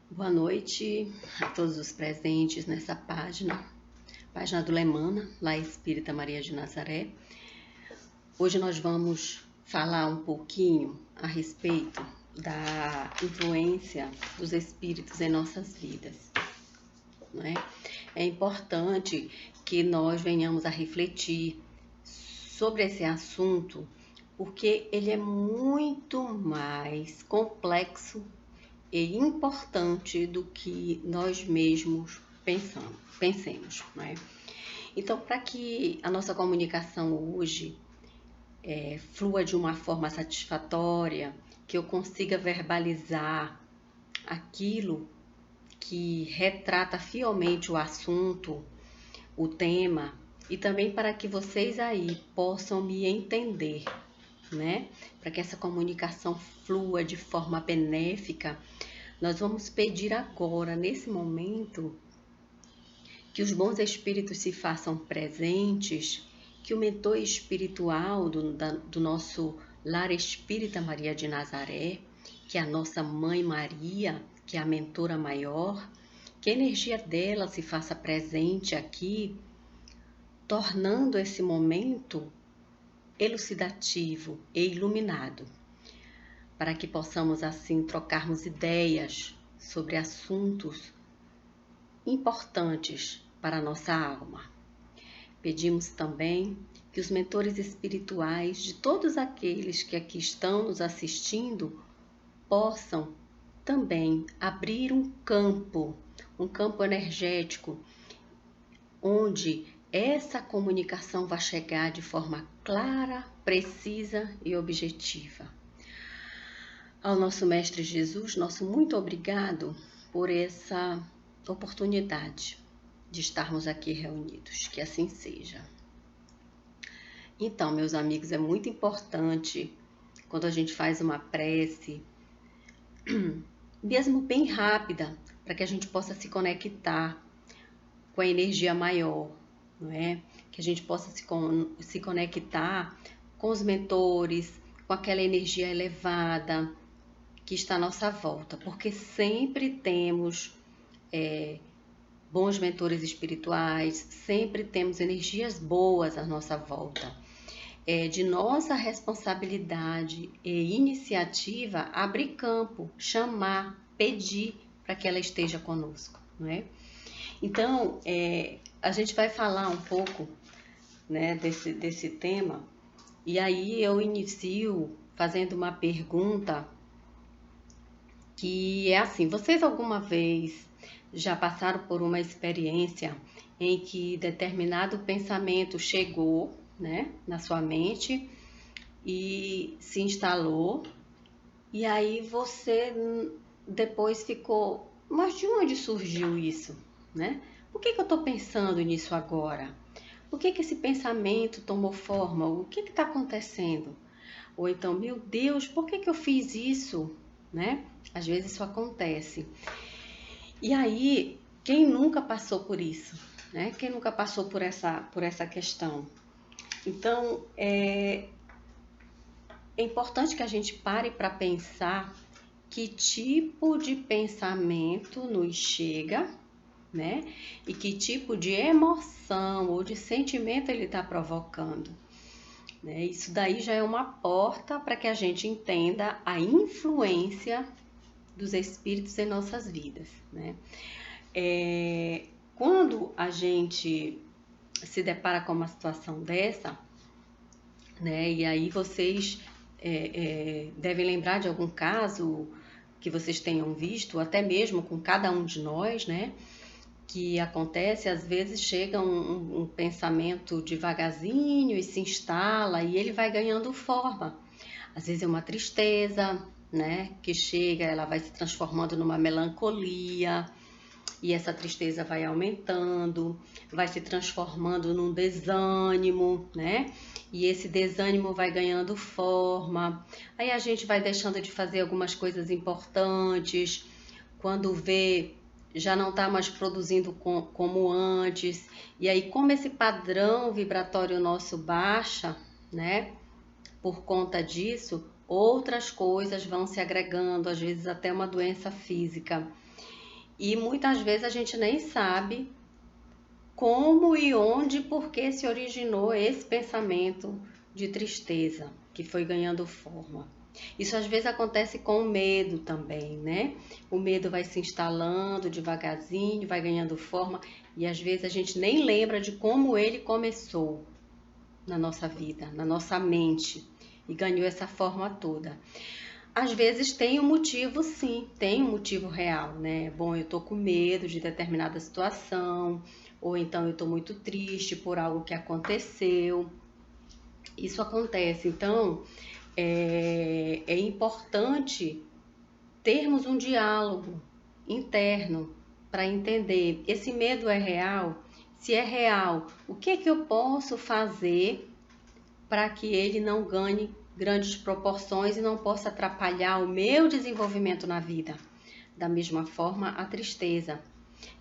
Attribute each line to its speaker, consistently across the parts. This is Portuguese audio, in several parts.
Speaker 1: Boa noite a todos os presentes nessa página do Lemana, lá Espírita Maria de Nazaré. Hoje nós vamos falar um pouquinho a respeito da influência dos espíritos em nossas vidas, não é? É importante que nós venhamos a refletir sobre esse assunto, porque ele é muito mais complexo e importante do que nós mesmos pensemos, né? Então, para que a nossa comunicação hoje flua de uma forma satisfatória, que eu consiga verbalizar aquilo que retrata fielmente o assunto, o tema, e também para que vocês aí possam me entender, né? Para que essa comunicação flua de forma benéfica, nós vamos pedir agora, nesse momento, que os bons espíritos se façam presentes, que o mentor espiritual do nosso lar espírita Maria de Nazaré, que é a nossa mãe Maria, que é a mentora maior, que a energia dela se faça presente aqui, tornando esse momento elucidativo e iluminado, para que possamos assim trocarmos ideias sobre assuntos importantes para a nossa alma. Pedimos também que os mentores espirituais de todos aqueles que aqui estão nos assistindo possam também abrir um campo energético, onde essa comunicação vai chegar de forma clara, precisa e objetiva. Ao nosso Mestre Jesus, nosso muito obrigado por essa oportunidade de estarmos aqui reunidos, que assim seja. Então, meus amigos, é muito importante quando a gente faz uma prece, mesmo bem rápida, para que a gente possa se conectar com a energia maior, não é? Que a gente possa se conectar com os mentores, com aquela energia elevada que está à nossa volta, porque sempre temos bons mentores espirituais, sempre temos energias boas à nossa volta. É de nossa responsabilidade e iniciativa abrir campo, chamar, pedir para que ela esteja conosco, não é? Então, a gente vai falar um pouco, né, desse tema, e aí eu inicio fazendo uma pergunta que é assim: vocês alguma vez já passaram por uma experiência em que determinado pensamento chegou, né, na sua mente e se instalou, e aí você depois ficou, mas de onde surgiu isso, né? Por que eu estou pensando nisso agora? Por que esse pensamento tomou forma? O que está acontecendo? Ou então, meu Deus, por que eu fiz isso, né? Às vezes isso acontece. E aí, quem nunca passou por isso, né? Quem nunca passou por essa questão? Então, é importante que a gente pare para pensar que tipo de pensamento nos chega, né? E que tipo de emoção ou de sentimento ele está provocando. Né? Isso daí já é uma porta para que a gente entenda a influência dos espíritos em nossas vidas, né? Quando a gente se depara com uma situação dessa, né? E aí vocês devem lembrar de algum caso que vocês tenham visto, até mesmo com cada um de nós, né? Que acontece, às vezes chega um pensamento devagarzinho e se instala e ele vai ganhando forma. Às vezes é uma tristeza, né, que chega, ela vai se transformando numa melancolia, e essa tristeza vai aumentando, vai se transformando num desânimo, né? E esse desânimo vai ganhando forma. Aí a gente vai deixando de fazer algumas coisas importantes, quando vê, já não está mais produzindo como antes. E aí, como esse padrão vibratório nosso baixa, né? Por conta disso, outras coisas vão se agregando, às vezes até uma doença física. E muitas vezes a gente nem sabe como e onde, por que se originou esse pensamento de tristeza que foi ganhando forma. Isso às vezes acontece com o medo também, né? O medo vai se instalando devagarzinho, vai ganhando forma e às vezes a gente nem lembra de como ele começou na nossa vida, na nossa mente e ganhou essa forma toda. Às vezes tem um motivo, sim, tem um motivo real, né? Bom, eu tô com medo de determinada situação, ou então eu tô muito triste por algo que aconteceu. Isso acontece, então é importante termos um diálogo interno para entender esse medo é real? Se é real, o que é que eu posso fazer para que ele não ganhe grandes proporções e não possa atrapalhar o meu desenvolvimento na vida? Da mesma forma, a tristeza.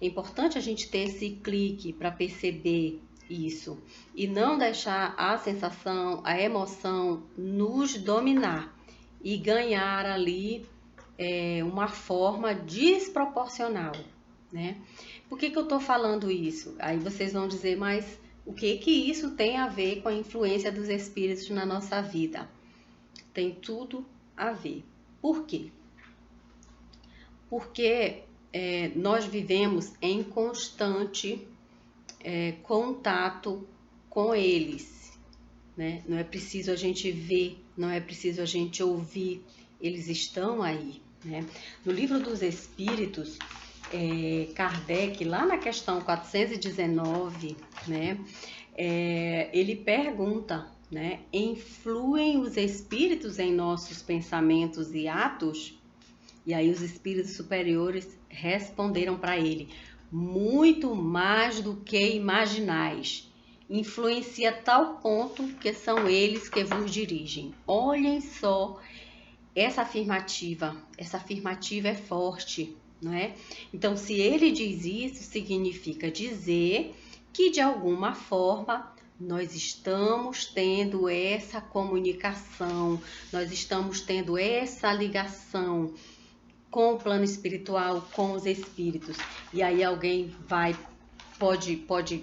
Speaker 1: É importante a gente ter esse clique para perceber isso e não deixar a sensação, a emoção nos dominar e ganhar ali uma forma desproporcional, né? Por que eu estou falando isso? Aí vocês vão dizer, mas o que isso tem a ver com a influência dos espíritos na nossa vida? Tem tudo a ver. Por quê? Porque nós vivemos em constante contato com eles, né? Não é preciso a gente ver, não é preciso a gente ouvir, eles estão aí, né? No livro dos Espíritos, Kardec, lá na questão 419, né? Ele pergunta, né? Influem os espíritos em nossos pensamentos e atos? E aí os espíritos superiores responderam para ele: muito mais do que imaginais. Influencia tal ponto que são eles que vos dirigem. Olhem só essa afirmativa é forte, não é? Então, se ele diz isso, significa dizer que de alguma forma nós estamos tendo essa comunicação, nós estamos tendo essa ligação com o plano espiritual, com os espíritos. E aí alguém pode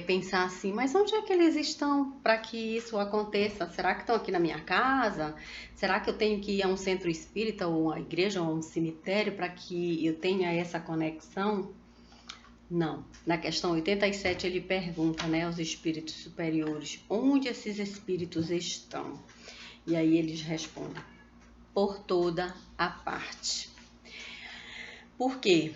Speaker 1: pensar assim, mas onde é que eles estão para que isso aconteça? Será que estão aqui na minha casa? Será que eu tenho que ir a um centro espírita ou uma igreja ou um cemitério para que eu tenha essa conexão? Não. Na questão 87 ele pergunta, né, aos espíritos superiores, onde esses espíritos estão? E aí eles respondem, por toda a parte. Por quê?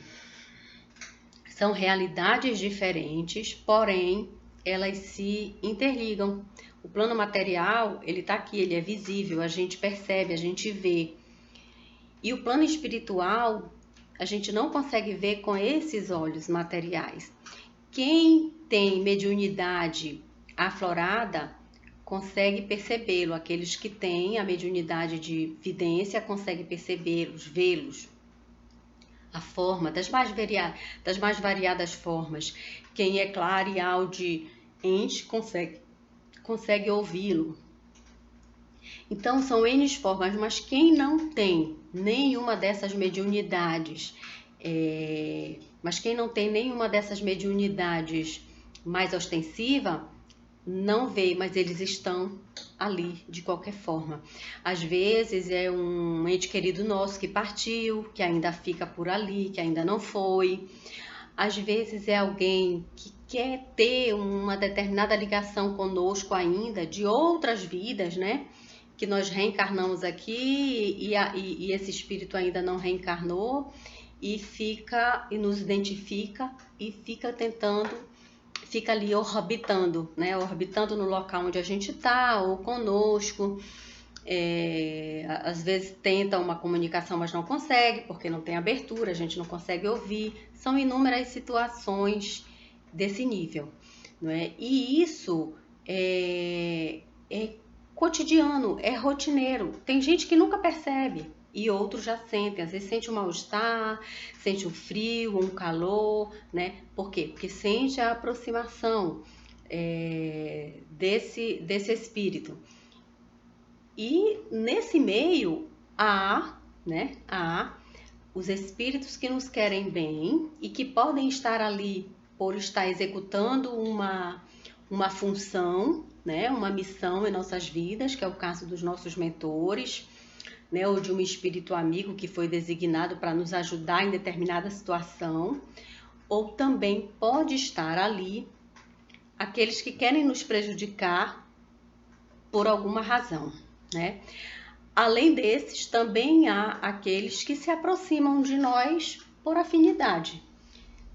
Speaker 1: São realidades diferentes, porém elas se interligam. O plano material, ele está aqui, ele é visível, a gente percebe, a gente vê. E o plano espiritual, a gente não consegue ver com esses olhos materiais. Quem tem mediunidade aflorada consegue percebê-lo. Aqueles que têm a mediunidade de vidência conseguem percebê-los, vê-los. A forma das mais variadas formas. Quem é clariaudiente consegue ouvi-lo. Então são N formas, mas quem não tem nenhuma dessas mediunidades, mais ostensiva, não vê, mas eles estão ali de qualquer forma. Às vezes é um ente querido nosso que partiu, que ainda fica por ali, que ainda não foi. Às vezes é alguém que quer ter uma determinada ligação conosco ainda, de outras vidas, né? Que nós reencarnamos aqui e esse espírito ainda não reencarnou e nos identifica e fica ali orbitando, né? Orbitando no local onde a gente está ou conosco. Às vezes tenta uma comunicação, mas não consegue, porque não tem abertura, a gente não consegue ouvir. São inúmeras situações desse nível, não é? E isso é cotidiano, é rotineiro. Tem gente que nunca percebe e outros já sentem. Às vezes sente um mal-estar, sente um frio, um calor, né? Por quê? Porque sente a aproximação desse espírito. E nesse meio há os espíritos que nos querem bem e que podem estar ali por estar executando uma função, né, uma missão em nossas vidas, que é o caso dos nossos mentores, né, ou de um espírito amigo que foi designado para nos ajudar em determinada situação, ou também pode estar ali aqueles que querem nos prejudicar por alguma razão, né? Além desses, também há aqueles que se aproximam de nós por afinidade.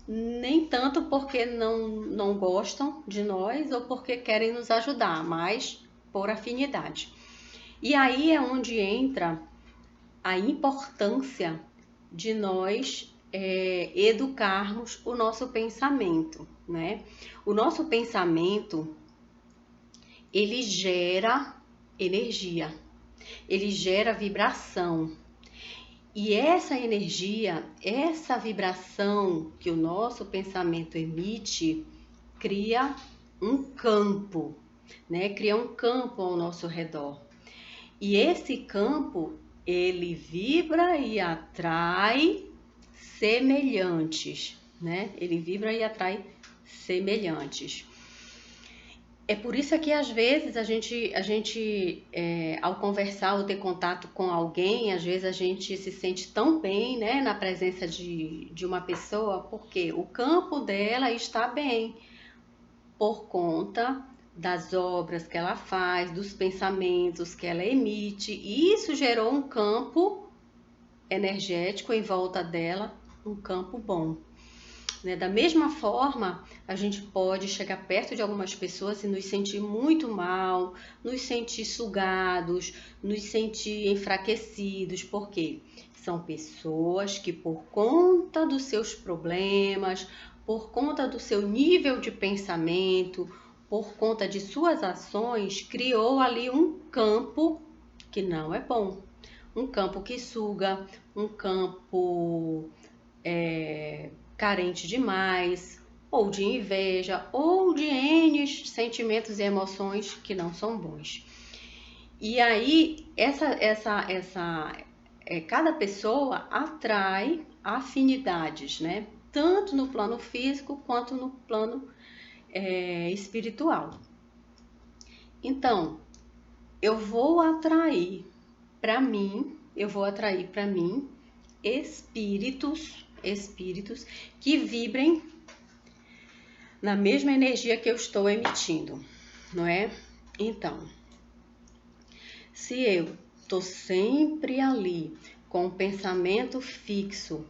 Speaker 1: Nem tanto porque não gostam de nós ou porque querem nos ajudar, mas por afinidade. E aí é onde entra a importância de nós educarmos o nosso pensamento, né? O nosso pensamento, ele gera energia, ele gera vibração. E essa energia, essa vibração que o nosso pensamento emite, cria um campo, né? Cria um campo ao nosso redor. E esse campo, ele vibra e atrai semelhantes, né? Ele vibra e atrai semelhantes. É por isso que às vezes a gente ao conversar ou ter contato com alguém, às vezes a gente se sente tão bem, né, na presença de uma pessoa, porque o campo dela está bem, por conta das obras que ela faz, dos pensamentos que ela emite, e isso gerou um campo energético em volta dela, um campo bom. Da mesma forma, a gente pode chegar perto de algumas pessoas e nos sentir muito mal, nos sentir sugados, nos sentir enfraquecidos, porque são pessoas que, por conta dos seus problemas, por conta do seu nível de pensamento, por conta de suas ações, criou ali um campo que não é bom, um campo que suga, um campo carente demais, ou de inveja, ou de N sentimentos e emoções que não são bons. E aí, cada pessoa atrai afinidades, né? Tanto no plano físico quanto no plano espiritual. Então, eu vou atrair para mim espíritos que vibrem na mesma energia que eu estou emitindo, não é? Então, se eu estou sempre ali com o pensamento fixo,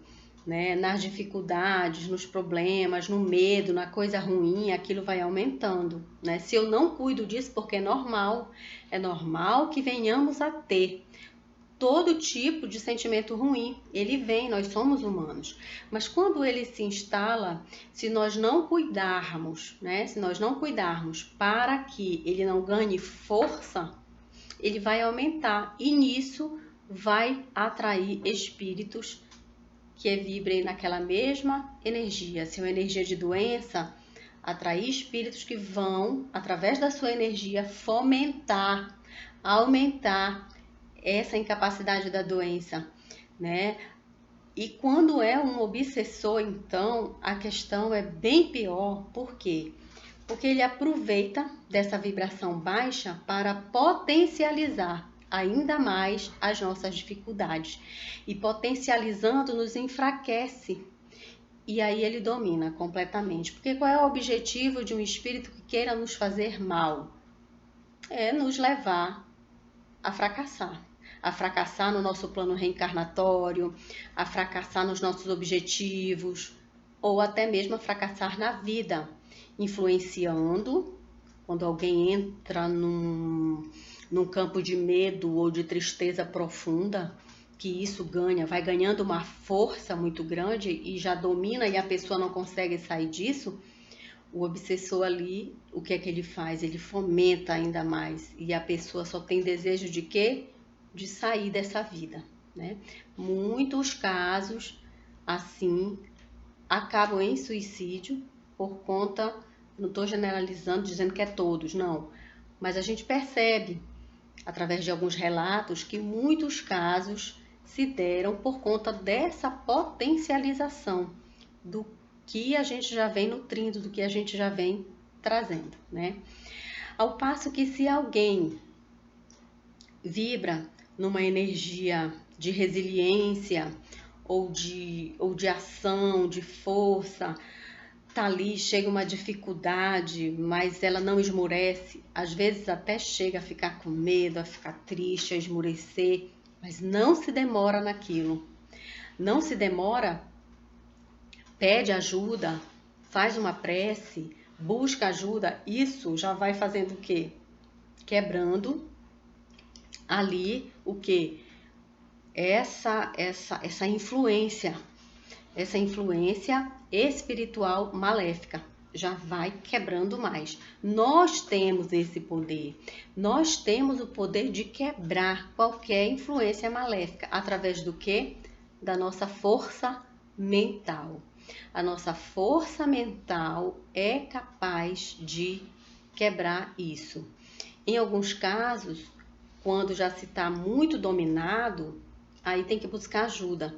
Speaker 1: né, nas dificuldades, nos problemas, no medo, na coisa ruim, aquilo vai aumentando, né? Se eu não cuido disso, porque é normal que venhamos a ter todo tipo de sentimento ruim, ele vem, nós somos humanos. Mas quando ele se instala, se nós não cuidarmos, né? Se nós não cuidarmos para que ele não ganhe força, ele vai aumentar e nisso vai atrair espíritos que vibrem naquela mesma energia. Se é uma energia de doença, atrair espíritos que vão, através da sua energia, fomentar, aumentar essa incapacidade da doença, né? E quando é um obsessor, então, a questão é bem pior. Por quê? Porque ele aproveita dessa vibração baixa para potencializar ainda mais as nossas dificuldades. E potencializando, nos enfraquece. E aí ele domina completamente. Porque qual é o objetivo de um espírito que queira nos fazer mal? É nos levar a fracassar no nosso plano reencarnatório, a fracassar nos nossos objetivos, ou até mesmo a fracassar na vida, influenciando, quando alguém entra num campo de medo ou de tristeza profunda, que isso vai ganhando uma força muito grande e já domina e a pessoa não consegue sair disso, o obsessor ali, o que é que ele faz? Ele fomenta ainda mais e a pessoa só tem desejo de quê? De sair dessa vida, né? Muitos casos assim acabam em suicídio por conta, não estou generalizando, dizendo que é todos, não, mas a gente percebe através de alguns relatos que muitos casos se deram por conta dessa potencialização do que a gente já vem nutrindo, do que a gente já vem trazendo, né? Ao passo que se alguém vibra numa energia de resiliência ou de ação, de força, tá ali, chega uma dificuldade, mas ela não esmorece, às vezes até chega a ficar com medo, a ficar triste, a esmorecer, mas não se demora naquilo. Não se demora, pede ajuda, faz uma prece, busca ajuda, isso já vai fazendo o quê? Quebrando ali o quê? Essa influência espiritual maléfica já vai quebrando mais. Nós temos esse poder. Nós temos o poder de quebrar qualquer influência maléfica através do quê? Da nossa força mental. A nossa força mental é capaz de quebrar isso. Em alguns casos, quando já se está muito dominado, aí tem que buscar ajuda.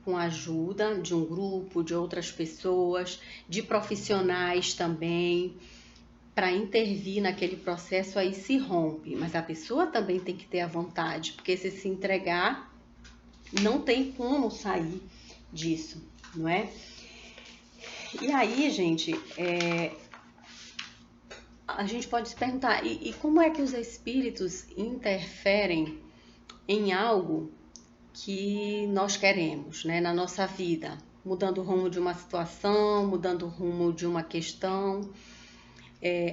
Speaker 1: Com a ajuda de um grupo, de outras pessoas, de profissionais também, para intervir naquele processo, aí se rompe. Mas a pessoa também tem que ter a vontade, porque se entregar, não tem como sair disso, não é? E aí, gente, a gente pode se perguntar, e como é que os espíritos interferem em algo que nós queremos, né, na nossa vida, mudando o rumo de uma situação, mudando o rumo de uma questão.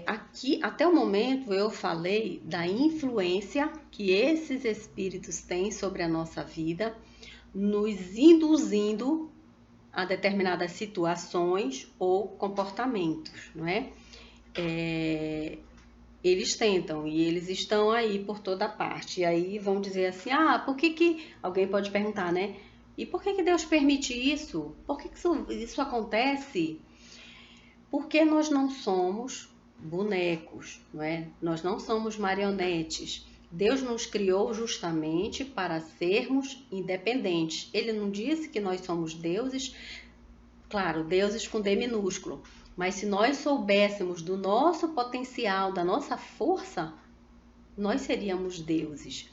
Speaker 1: Aqui, até o momento, eu falei da influência que esses espíritos têm sobre a nossa vida, nos induzindo a determinadas situações ou comportamentos, não é? Eles tentam e eles estão aí por toda parte. E aí vão dizer assim, por que alguém pode perguntar, né? E por que Deus permite isso? Por que isso acontece? Porque nós não somos bonecos, não é? Nós não somos marionetes. Deus nos criou justamente para sermos independentes. Ele não disse que nós somos deuses, claro, deuses com D minúsculo. Mas se nós soubéssemos do nosso potencial, da nossa força, nós seríamos deuses.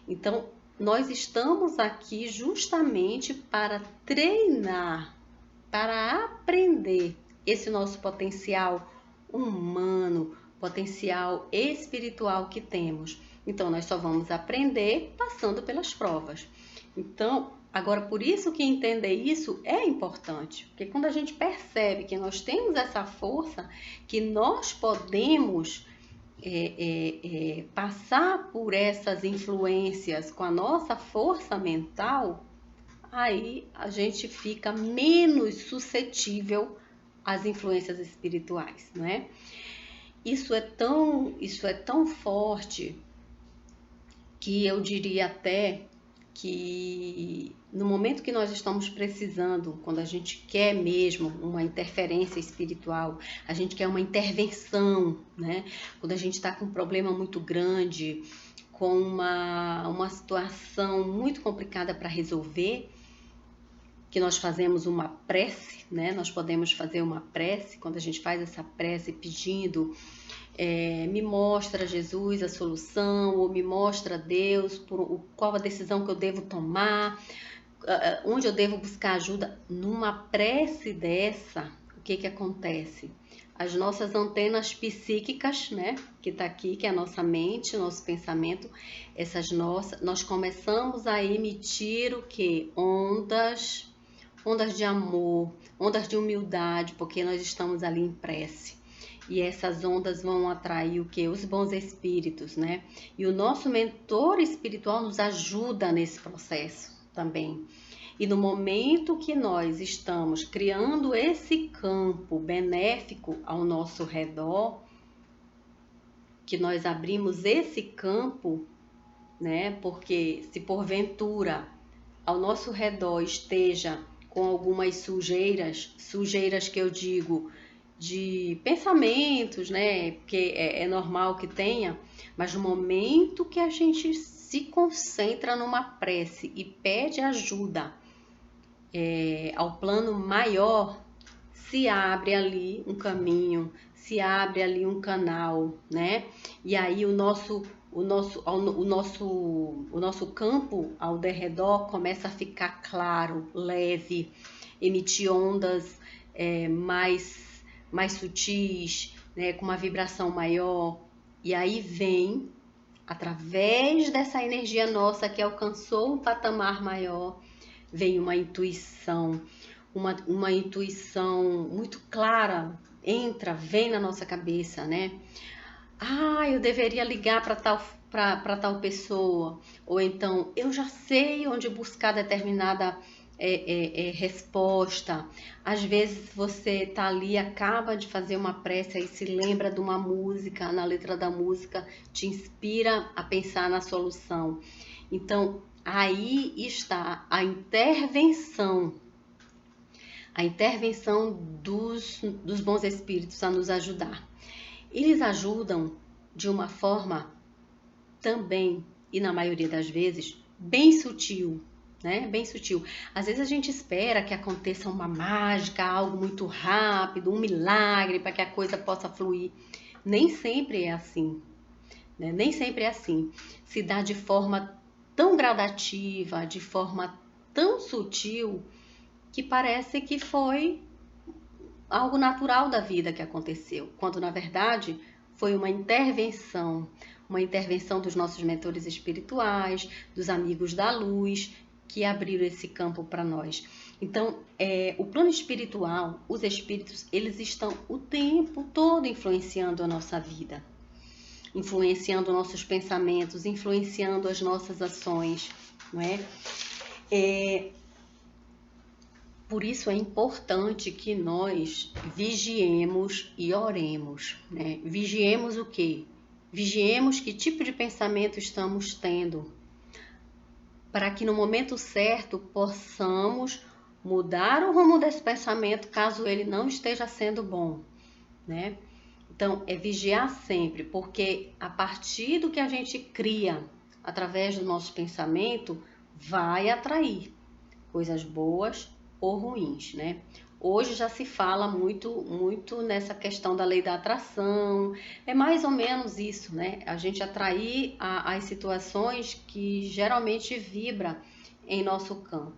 Speaker 1: Então, nós estamos aqui justamente para treinar, para aprender esse nosso potencial humano, potencial espiritual que temos. Então, nós só vamos aprender passando pelas provas. Então, agora, por isso que entender isso é importante, porque quando a gente percebe que nós temos essa força, que nós podemos passar por essas influências com a nossa força mental, aí a gente fica menos suscetível às influências espirituais, não é? Isso é tão forte que eu diria até que no momento que nós estamos precisando, quando a gente quer mesmo uma interferência espiritual, a gente quer uma intervenção, né? Quando a gente está com um problema muito grande, com uma situação muito complicada para resolver, que nós fazemos uma prece, né? Nós podemos fazer uma prece, quando a gente faz essa prece pedindo me mostra, Jesus, a solução, ou me mostra, Deus, qual a decisão que eu devo tomar, onde eu devo buscar ajuda. Numa prece dessa, o que acontece? As nossas antenas psíquicas, né, que está aqui, que é a nossa mente, nosso pensamento, nós começamos a emitir o quê? Ondas de amor, ondas de humildade, porque nós estamos ali em prece. E essas ondas vão atrair o quê? Os bons espíritos, né? E o nosso mentor espiritual nos ajuda nesse processo também. E no momento que nós estamos criando esse campo benéfico ao nosso redor, que nós abrimos esse campo, né? Porque se porventura ao nosso redor esteja com algumas sujeiras que eu digo de pensamentos, né? Porque é normal que tenha, mas no momento que a gente se concentra numa prece e pede ajuda ao plano maior, se abre ali um caminho, se abre ali um canal, né? E aí o nosso campo ao derredor começa a ficar claro, leve, emitir ondas mais sutis, né? Com uma vibração maior. E aí vem, através dessa energia nossa que alcançou um patamar maior, vem uma intuição, uma intuição muito clara, vem na nossa cabeça, né? Eu deveria ligar para tal pessoa, ou então eu já sei onde buscar determinada resposta. Às vezes você tá ali, acaba de fazer uma prece e se lembra de uma música, na letra da música te inspira a pensar na solução. Então, aí está a intervenção dos bons espíritos a nos ajudar. Eles ajudam de uma forma também, e na maioria das vezes, bem sutil, né? Bem sutil. Às vezes a gente espera que aconteça uma mágica, algo muito rápido, um milagre para que a coisa possa fluir. Nem sempre é assim, né? Nem sempre é assim. Se dá de forma tão gradativa, de forma tão sutil, que parece que foi algo natural da vida que aconteceu, quando na verdade foi uma intervenção dos nossos mentores espirituais, dos amigos da luz, que abriram esse campo para nós. Então, o plano espiritual, os espíritos, eles estão o tempo todo influenciando a nossa vida, influenciando nossos pensamentos, influenciando as nossas ações, não é? Por isso é importante que nós vigiemos e oremos, né? Vigiemos o quê? Vigiemos que tipo de pensamento estamos tendo, para que no momento certo possamos mudar o rumo desse pensamento, caso ele não esteja sendo bom, né? Então, é vigiar sempre, porque a partir do que a gente cria através do nosso pensamento, vai atrair coisas boas ou ruins, né? Hoje já se fala muito nessa questão da lei da atração, é mais ou menos isso, né? A gente atrair as situações que geralmente vibra em nosso campo.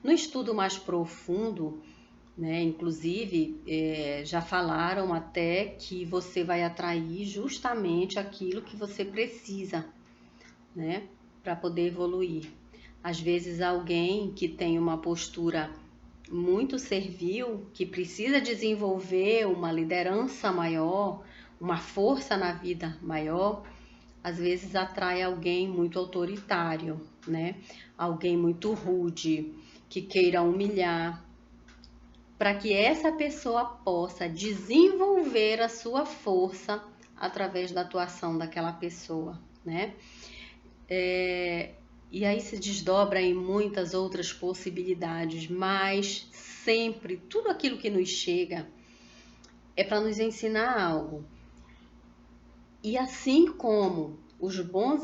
Speaker 1: No estudo mais profundo, né, inclusive, já falaram até que você vai atrair justamente aquilo que você precisa, né, para poder evoluir. Às vezes alguém que tem uma postura muito servil, que precisa desenvolver uma liderança maior, uma força na vida maior, às vezes atrai alguém muito autoritário, né? Alguém muito rude, que queira humilhar, para que essa pessoa possa desenvolver a sua força através da atuação daquela pessoa, né? E aí se desdobra em muitas outras possibilidades, mas sempre tudo aquilo que nos chega é para nos ensinar algo. E assim como os maus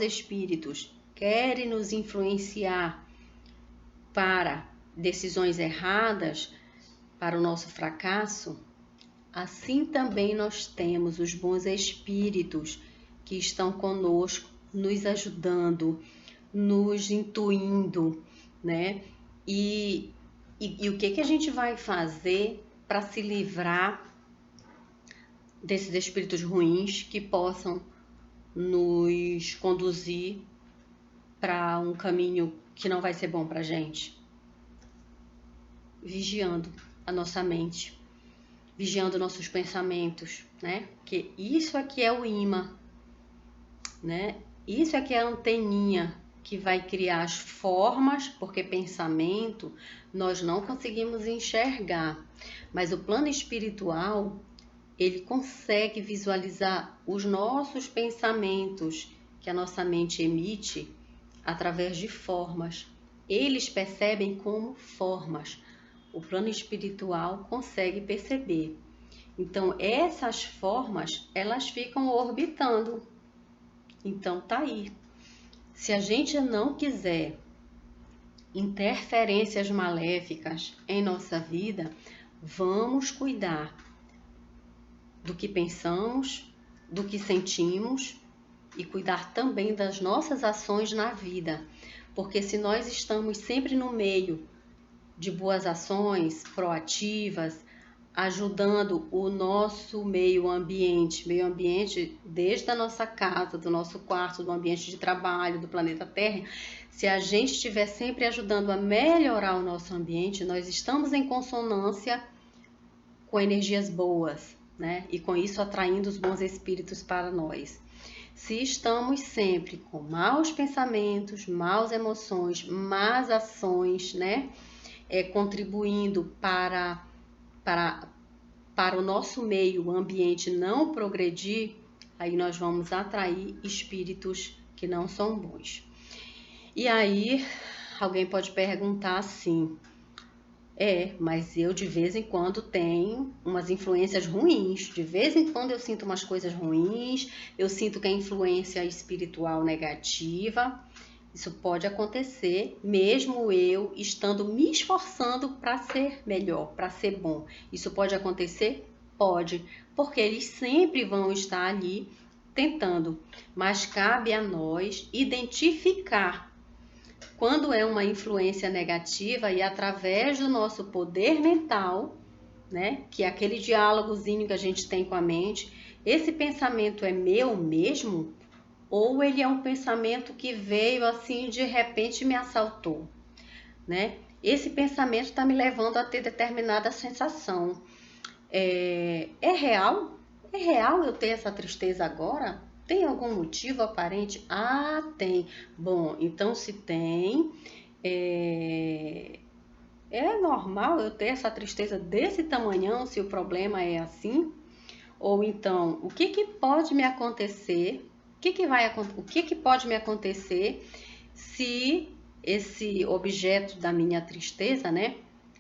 Speaker 1: espíritos querem nos influenciar para decisões erradas, para o nosso fracasso, assim também nós temos os bons espíritos que estão conosco, nos ajudando, nos intuindo, né? E o que a gente vai fazer para se livrar desses espíritos ruins que possam nos conduzir para um caminho que não vai ser bom para a gente? Vigiando a nossa mente, vigiando nossos pensamentos, né? Porque isso aqui é o imã, né? Isso aqui é a anteninha que vai criar as formas, porque pensamento nós não conseguimos enxergar, mas o plano espiritual, ele consegue visualizar os nossos pensamentos que a nossa mente emite através de formas. Eles percebem como formas. O plano espiritual consegue perceber. Então, essas formas, elas ficam orbitando, Então tá aí. Se a gente não quiser interferências maléficas em nossa vida, vamos cuidar do que pensamos, do que sentimos e cuidar também das nossas ações na vida. Porque se nós estamos sempre no meio de boas ações proativas, ajudando o nosso meio ambiente desde a nossa casa, do nosso quarto, do ambiente de trabalho, do planeta Terra, se a gente estiver sempre ajudando a melhorar o nosso ambiente, nós estamos em consonância com energias boas, né? E com isso atraindo os bons espíritos para nós. Se estamos sempre com maus pensamentos, maus emoções, más ações, né? Contribuindo para o nosso meio ambiente não progredir, aí nós vamos atrair espíritos que não são bons. E aí alguém pode perguntar assim, mas eu de vez em quando tenho umas influências ruins, de vez em quando eu sinto umas coisas ruins, eu sinto que a influência espiritual negativa. Isso pode acontecer mesmo eu estando me esforçando para ser melhor, para ser bom. Isso pode acontecer? Pode, porque eles sempre vão estar ali tentando, mas cabe a nós identificar quando é uma influência negativa e através do nosso poder mental, né, que é aquele diálogozinho que a gente tem com a mente, esse pensamento é meu mesmo? Ou ele é um pensamento que veio assim, de repente me assaltou, né? Esse pensamento está me levando a ter determinada sensação. É real? É real eu ter essa tristeza agora? Tem algum motivo aparente? Ah, tem. Bom, então se tem, é normal eu ter essa tristeza desse tamanhão se o problema é assim? Ou então, o que pode me acontecer? O que pode me acontecer se esse objeto da minha tristeza, né?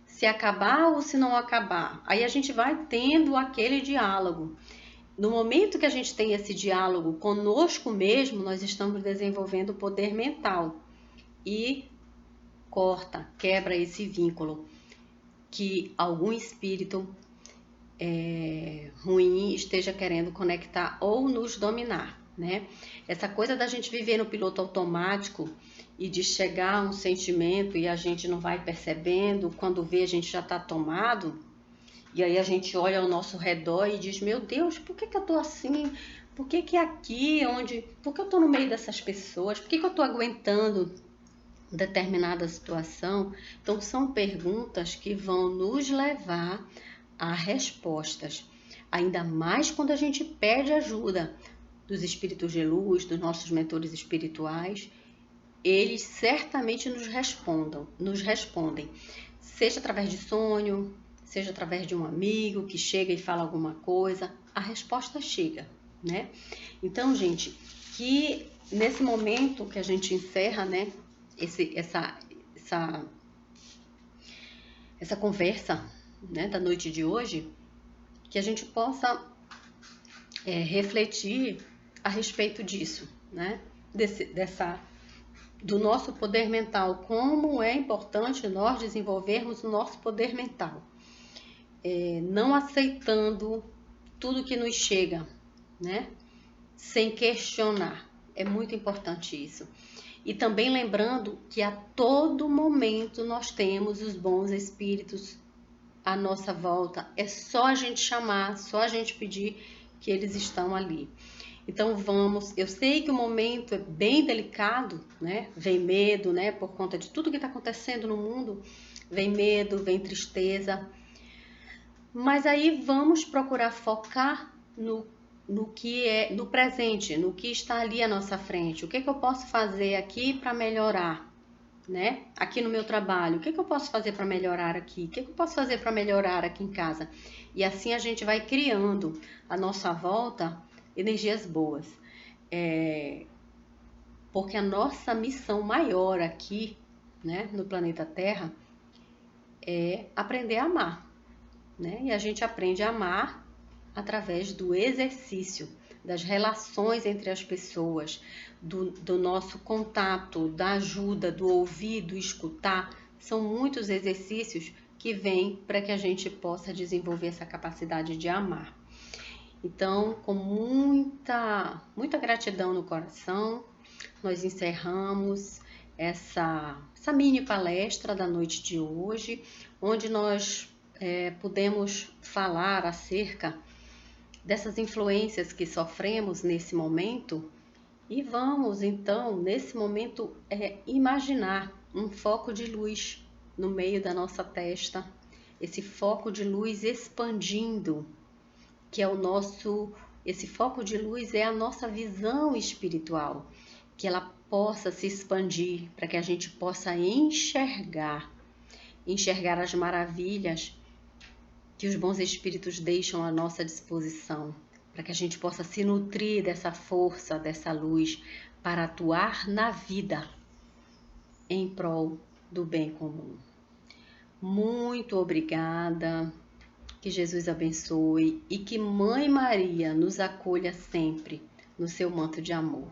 Speaker 1: Se acabar ou se não acabar? Aí a gente vai tendo aquele diálogo. No momento que a gente tem esse diálogo conosco mesmo, nós estamos desenvolvendo o poder mental e quebra esse vínculo que algum espírito ruim esteja querendo conectar ou nos dominar, né? Essa coisa da gente viver no piloto automático e de chegar um sentimento e a gente não vai percebendo, quando vê a gente já está tomado, e aí a gente olha ao nosso redor e diz, meu Deus, por que eu tô assim? Por que aqui, por que eu tô no meio dessas pessoas? Por que eu tô aguentando determinada situação? Então são perguntas que vão nos levar a respostas, ainda mais quando a gente pede ajuda dos espíritos de luz, dos nossos mentores espirituais. Eles certamente nos respondem, seja através de sonho, seja através de um amigo que chega e fala alguma coisa, a resposta chega, né? Então, gente, que nesse momento que a gente encerra, né, essa conversa, né, da noite de hoje, que a gente possa refletir a respeito disso, né, do nosso poder mental, como é importante nós desenvolvermos o nosso poder mental, não aceitando tudo que nos chega, né, sem questionar. É muito importante isso. E também lembrando que a todo momento nós temos os bons espíritos à nossa volta. É só a gente chamar, só a gente pedir que eles estão ali. Então eu sei que o momento é bem delicado, né? Vem medo, né? Por conta de tudo que está acontecendo no mundo, vem medo, vem tristeza. Mas aí vamos procurar focar no que é no presente, no que está ali à nossa frente. O que eu posso fazer aqui para melhorar, né? Aqui no meu trabalho, o que eu posso fazer para melhorar aqui? O que eu posso fazer para melhorar aqui em casa? E assim a gente vai criando à nossa volta energias boas. Porque a nossa missão maior aqui, né, no planeta Terra, é aprender a amar, né? E a gente aprende a amar através do exercício das relações entre as pessoas, do nosso contato, da ajuda, do ouvir, do escutar. São muitos exercícios que vêm para que a gente possa desenvolver essa capacidade de amar. Então, com muita gratidão no coração, nós encerramos essa mini palestra da noite de hoje, onde nós pudemos falar acerca dessas influências que sofremos nesse momento e vamos então, nesse momento, imaginar um foco de luz no meio da nossa testa, esse foco de luz expandindo, que é esse foco de luz é a nossa visão espiritual, que ela possa se expandir para que a gente possa enxergar as maravilhas que os bons espíritos deixam à nossa disposição, para que a gente possa se nutrir dessa força, dessa luz, para atuar na vida em prol do bem comum. Muito obrigada, que Jesus abençoe e que Mãe Maria nos acolha sempre no seu manto de amor.